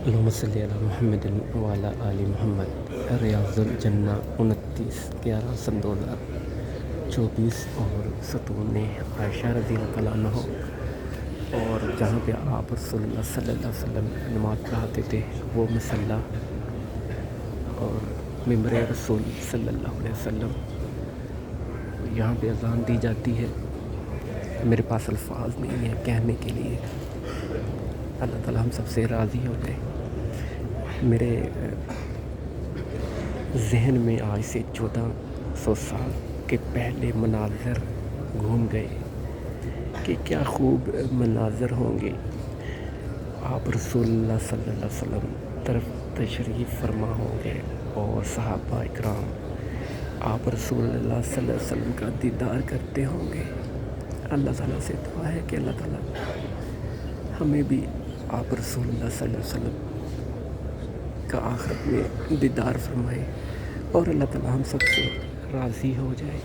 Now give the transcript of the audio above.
اللہم صلی علی محمد وعلی آل محمد۔ ریاض الجنہ 29/11 سن 2024 اور ستون عائشہ رضی اللہ عنہ، اور جہاں پہ آپ رسول اللہ صلی اللہ علیہ وسلم نماز پڑھاتے تھے وہ مصلی اور ممبر رسول صلی اللہ علیہ وسلم، یہاں پہ اذان دی جاتی ہے۔ میرے پاس الفاظ نہیں ہیں کہنے کے لیے، اللہ تعالیٰ ہم سب سے راضی ہو جائے۔ میرے ذہن میں آج سے 1400 سال کے پہلے مناظر گھوم گئے کہ کیا خوب مناظر ہوں گے۔ آپ رسول اللہ صلی اللہ علیہ وسلم طرف تشریف فرما ہوں گے اور صحابہ اکرام آپ رسول اللہ صلی اللہ علیہ وسلم کا دیدار کرتے ہوں گے۔ اللہ تعالیٰ سے دعا ہے کہ اللہ تعالیٰ ہمیں بھی آپ رسول اللہ صلی اللہ علیہ وسلم کا آخرت میں دیدار فرمائے اور اللہ تعالیٰ ہم سب سے راضی ہو جائے۔